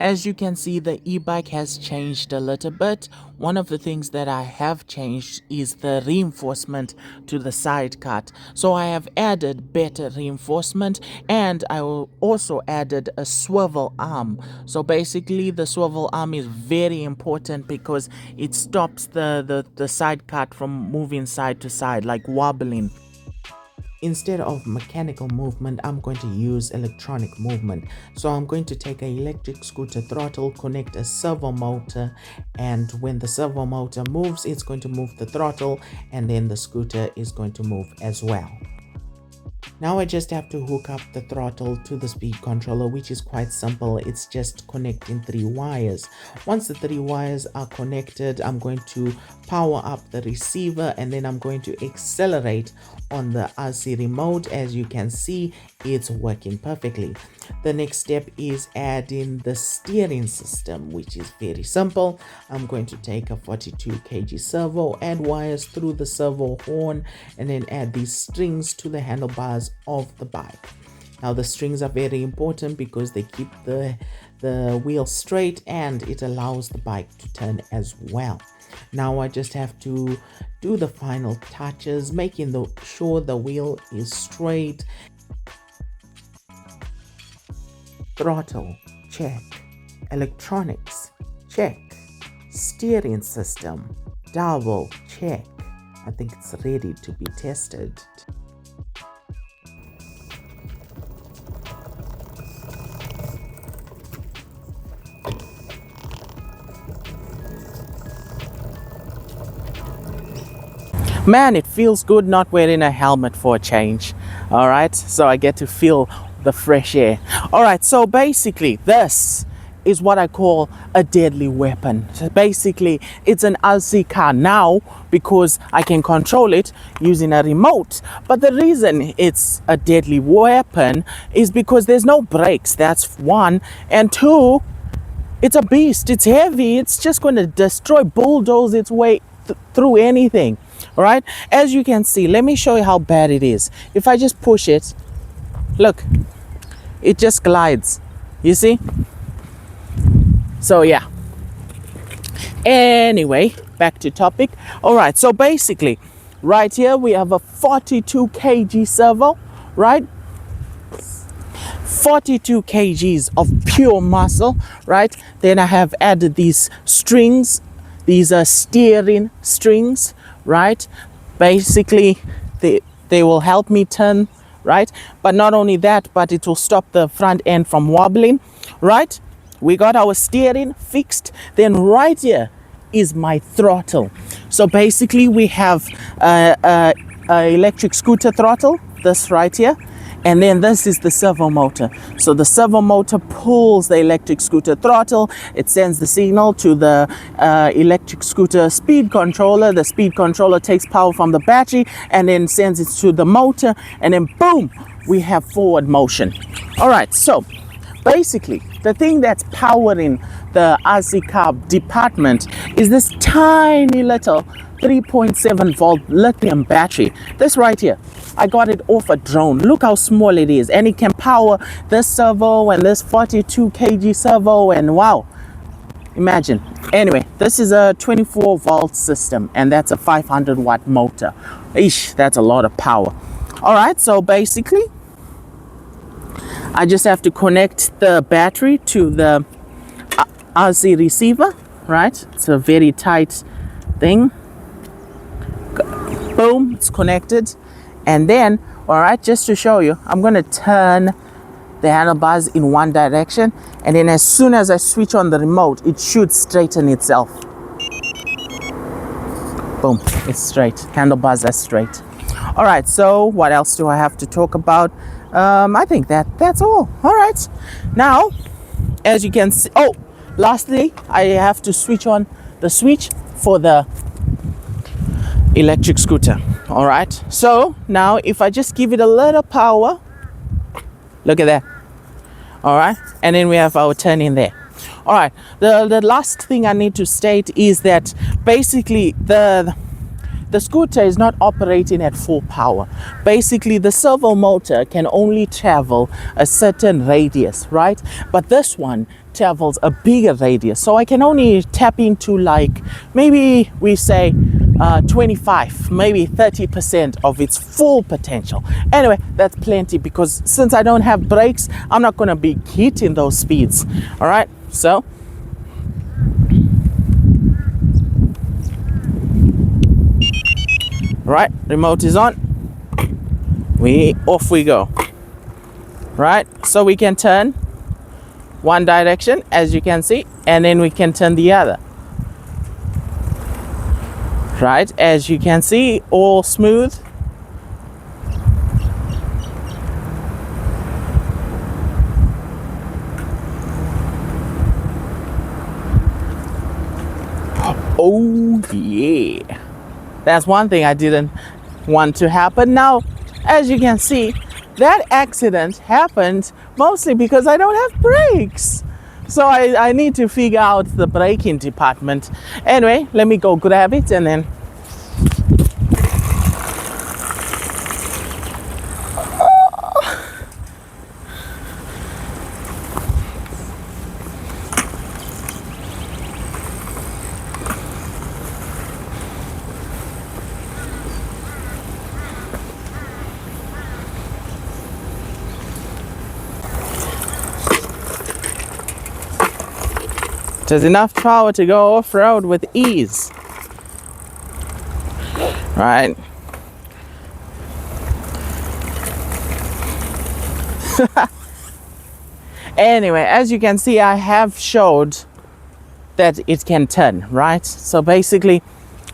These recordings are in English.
As you can see, the e-bike has changed a little bit. One of the things that I have changed is the reinforcement to the side cut. So I have added better reinforcement, and I also added a swivel arm. So basically the swivel arm is very important because it stops the side cut from moving side to side, like wobbling. Instead of mechanical movement, I'm going to use electronic movement. So I'm going to take an electric scooter throttle, connect a servo motor, and when the servo motor moves, it's going to move the throttle, and then the scooter is going to move as well. Now I just have to hook up the throttle to the speed controller, which is quite simple. It's just connecting 3 wires. Once the 3 wires are connected, I'm going to power up the receiver, and then I'm going to accelerate on the RC remote. As you can see, it's working perfectly. The next step is adding the steering system, which is very simple. I'm going to take a 42 kg servo, add wires through the servo horn, and then add these strings to the handlebars of the bike. Now the strings are very important because they keep the wheel straight, and it allows the bike to turn as well. Now I just have to do the final touches, making sure the wheel is straight. Throttle, check. Electronics, check. Steering system, double check. I think it's ready to be tested. Man, it feels good not wearing a helmet for a change. All right, so I get to feel the fresh air. All right, so basically this is what I call a deadly weapon. So basically it's an RC car now because I can control it using a remote. But the reason it's a deadly weapon is because there's no brakes. That's one. And two, it's a beast. It's heavy. It's just going to destroy, bulldoze its way through anything. All right, as you can see, let me show you how bad it is. If I just push it, look, it just glides, you see? So yeah, anyway, back to topic. All right, so basically right here we have a 42 kg servo, right? 42 kgs of pure muscle, right? Then I have added these strings. These are steering strings, right? Basically they will help me turn, right? But not only that, but it will stop the front end from wobbling, right? We got our steering fixed. Then right here is my throttle. So basically we have a electric scooter throttle, this right here. And then this is the servo motor. So the servo motor pulls the electric scooter throttle. It sends the signal to the electric scooter speed controller. The speed controller takes power from the battery and then sends it to the motor. And then boom, we have forward motion. All right, so basically the thing that's powering the RC car department is this tiny little 3.7 volt lithium battery. This right here, I got it off a drone. Look how small it is, and it can power this servo and this 42 kg servo, and wow, imagine. Anyway, this is a 24 volt system, and that's a 500 watt motor. Eesh, that's a lot of power. All right, so basically I just have to connect the battery to the RC receiver, right? It's a very tight thing. Boom, it's connected. And then, all right, just to show you, I'm going to turn the handlebars in one direction, and then as soon as I switch on the remote, it should straighten itself. Boom, it's straight. Handlebars are straight. All right, so what else do I have to talk about? I think that's all. All right, now as you can see, oh, lastly, I have to switch on the switch for the electric scooter. All right, so now if I just give it a little power, look at that. All right, and then we have our turn in there. All right, the last thing I need to state is that basically the the scooter is not operating at full power. Basically, the servo motor can only travel a certain radius, right? But this one travels a bigger radius. So I can only tap into, like, maybe we say 25, maybe 30% of its full potential. Anyway, that's plenty, because since I don't have brakes, I'm not going to be hitting those speeds. All right, so right, remote is on, off we go. Right, so we can turn one direction, as you can see, and then we can turn the other. Right, as you can see, all smooth. Oh yeah, that's one thing I didn't want to happen. Now, as you can see, that accident happened mostly because I don't have brakes. So I need to figure out the braking department. Anyway, let me go grab it and then. There's enough power to go off-road with ease. Right. Anyway, as you can see, I have showed that it can turn, right? So basically,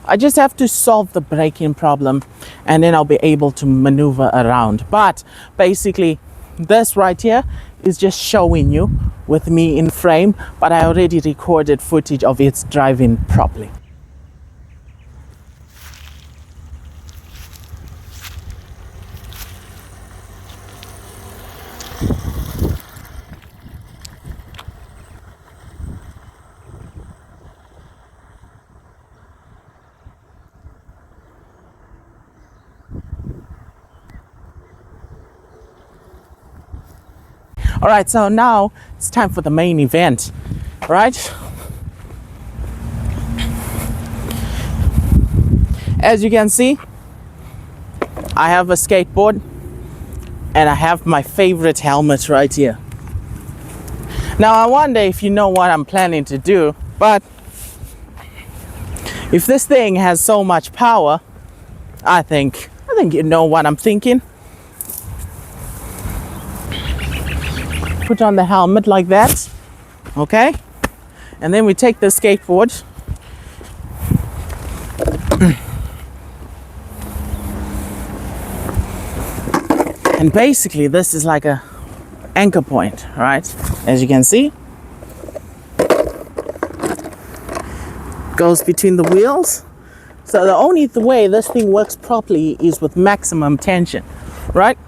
I just have to solve the braking problem and then I'll be able to maneuver around. But basically, this right here is just showing you with me in frame, but I already recorded footage of its driving properly. All right, so now it's time for the main event, right? As you can see, I have a skateboard and I have my favorite helmet right here. Now, I wonder if you know what I'm planning to do, but if this thing has so much power, I think you know what I'm thinking. Put on the helmet like that, okay? And then we take the skateboard and basically this is like a anchor point, right? As you can see, goes between the wheels. So the only way this thing works properly is with maximum tension, right?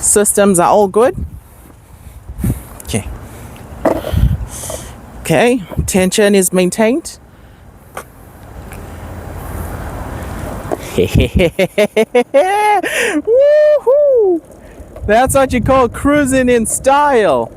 Systems are all good. Okay, tension is maintained. Woohoo! That's what you call cruising in style.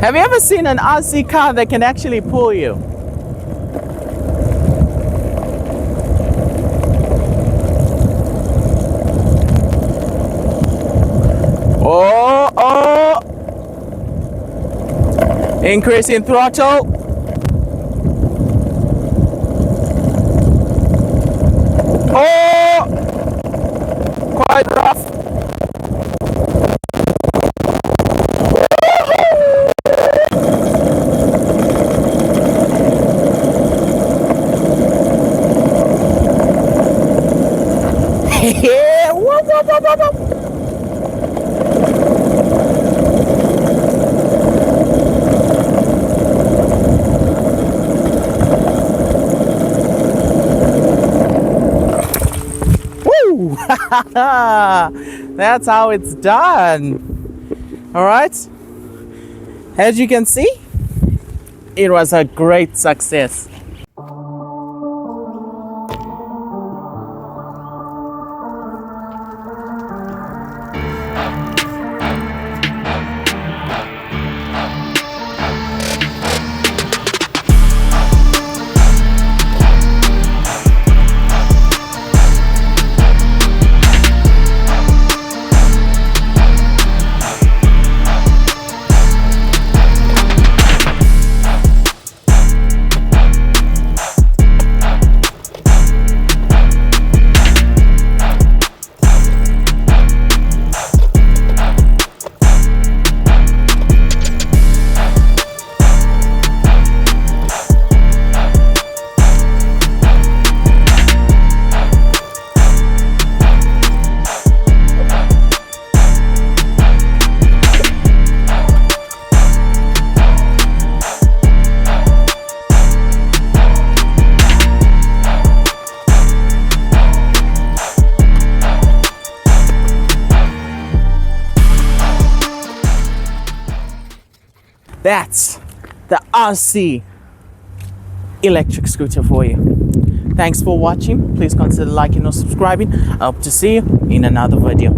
Have you ever seen an RC car that can actually pull you? Oh, oh! Increasing throttle. Oh! Quite rough. Yeah! Whoa, whoa, whoa, whoa, whoa. Woo! That's how it's done. All right. As you can see, it was a great success. That's the RC electric scooter for you. Thanks for watching. Please consider liking or subscribing. I hope to see you in another video.